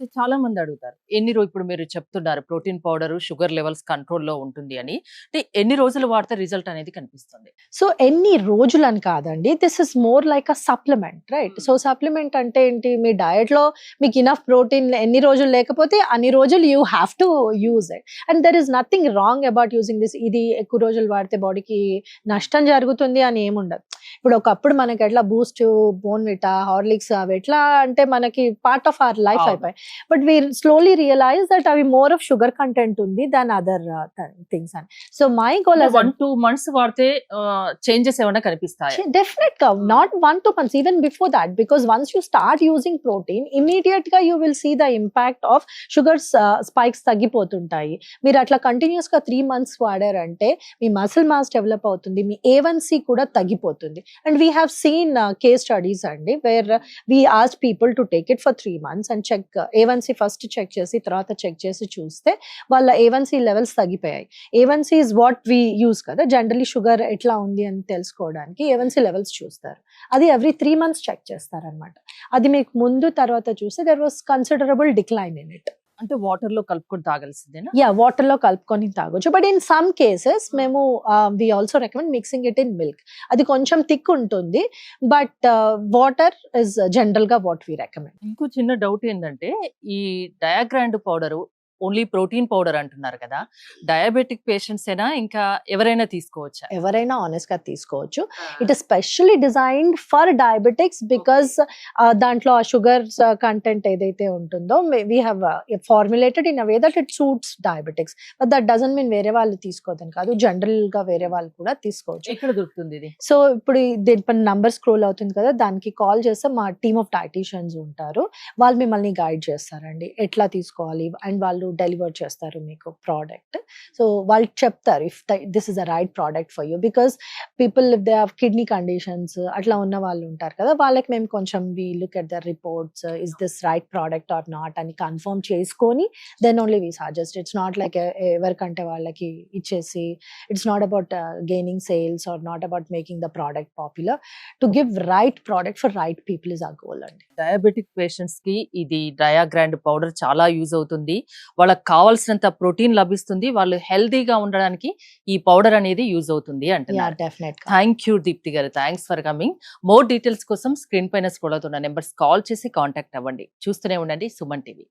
అయితే చాలా మంది అడుగుతారు. ఇప్పుడు మీరు చెప్తున్నారు ప్రోటీన్ పౌడర్ షుగర్ లెవెల్స్ కంట్రోల్‌లో ఉంటుంది అని. అంటే ఎన్ని రోజులు వాడితే రిజల్ట్ అనేది కనిపిస్తుంది? సో ఎన్ని రోజులని కాదండి. This is more like a supplement right. So supplement అంటే ఏంటి, మీ డయట్‌లో మీకు ఇనఫ్ ప్రోటీన్ ఎన్ని రోజులు లేకపోతే అన్ని రోజులు you have to use it. And there is nothing wrong about using this. ఇది ఎక్కువ రోజులు వాడితే బాడీకి నష్టం జరుగుతుంది అని ఏముండదు. ఇప్పుడు ఒకప్పుడు మనకి ఎట్లా బూస్ట్, బోర్న్‌విటా, హార్లిక్స్ అవి ఎట్లా అంటే మనకి పార్ట్ ఆఫ్ అవర్ లైఫ్ అయిపోయాయి. But we slowly realise that అవి మోర్ ఆఫ్ షుగర్ కంటెంట్ ఉంది దాన్ అదర్ థింగ్స్ అని. సో మై గోల్ 1-2 మంత్స్ వాడితే చేంజెస్ ఏమైనా కనిపిస్తాయా? డెఫినెట్ గా not 1-2 months, even before that, because once you start using protein, immediate గా you will see the impact of sugars spikes తగ్గిపోతుంటాయి. మీరు అట్లా కంటిన్యూస్ గా 3 months వాడారంటే మీ మసిల్ మాస్ డెవలప్ అవుతుంది, మీ A1C కూడా తగ్గిపోతుంది. And we have seen case studies అండి where we asked people to take it for 3 months and check A1C first check చేసి తర్వాత చెక్ చేసి చూస్తే వాళ్ళ A1C లెవెల్స్ తగ్గిపోయాయి. A1C is what we use కదా జనరలీ షుగర్ ఎట్లా ఉంది అని తెలుసుకోవడానికి A1C లెవెల్స్ చూస్తారు. అది ఎవ్రీ 3 months చెక్ చేస్తారనమాట. అది మీకు ముందు తర్వాత చూస్తే there was considerable decline in it. అంటే వాటర్ లో కలుపుకొని తాగాల్సిందేనా? యా, వాటర్ లో కలుపుకొని తాగొచ్చు. బట్ ఇన్ సమ్ కేసెస్ మేము we also recommend mixing it in milk. అది కొంచెం థిక్ ఉంటుంది, బట్ వాటర్ ఇస్ జనరల్ గా వాట్ వి రికమెండ్. ఇంకో చిన్న డౌట్ ఏంటంటే ఈ డయాగ్రాండ్ పౌడర్ ఓన్లీ ప్రోటీన్ పౌడర్ అంటున్నారు కదా, డయాబెటిక్ పేషెంట్స్ ఏనా ఇంకా ఎవరైనా తీసుకోవచ్చా? ఎవరైనా ఆనెస్ట్ గా తీసుకోవచ్చు. It is specially designed for diabetics because దాంట్లో ఆ షుగర్ కంటెంట్ ఏదైతే ఉంటుందో we have formulated in a way that it suits diabetics. But that doesn't mean వేరే వాళ్ళు తీసుకోవద్దని కాదు, జనరల్ గా వేరే వాళ్ళు కూడా తీసుకోవచ్చు. ఎక్కడ దొరుకుతుంది ఇది? సో ఇప్పుడు దీనిపైన నంబర్ స్క్రోల్ అవుతుంది కదా, దానికి కాల్ చేస్తే మా టీమ్ ఆఫ్ డైటీషియన్స్ ఉంటారు, వాళ్ళు మిమ్మల్ని గైడ్ చేస్తారండి ఎట్లా తీసుకోవాలి. అండ్ వాళ్ళు డెలివర్ చేస్తారు మీకు ప్రోడక్ట్. సో వాళ్ళు చెప్తారు if this is the right product for you. Because people if they have kidney conditions అట్లా ఉన్న వాళ్ళు ఉంటారు కదా, వాళ్ళకి మేము కొంచెం we look at the reports, is this right product or not అని కన్ఫర్మ్ చేసుకొని then only we suggest. It's not like ఎవరికంటే వాళ్ళకి ఇచ్చేసి, it's not about gaining sales or not about making the product popular. To give right product for right people is ఆ goal అండి. Diabetic patients కి ఇది డయాగ్రాండ్ powder చాలా use అవుతుంది. వాళ్ళకి కావాల్సినంత ప్రోటీన్ లభిస్తుంది, వాళ్ళు హెల్దీగా ఉండడానికి ఈ పౌడర్ అనేది యూజ్ అవుతుంది అంటున్నారు. థ్యాంక్ యూ దీప్తి గారు, thanks for coming. More details కోసం స్క్రీన్ పైన స్క్రోల్ అవుతున్న నెంబర్స్ కాల్ చేసి కాంటాక్ట్ అవ్వండి. చూస్తూనే ఉండండి సుమన్ టీవీ.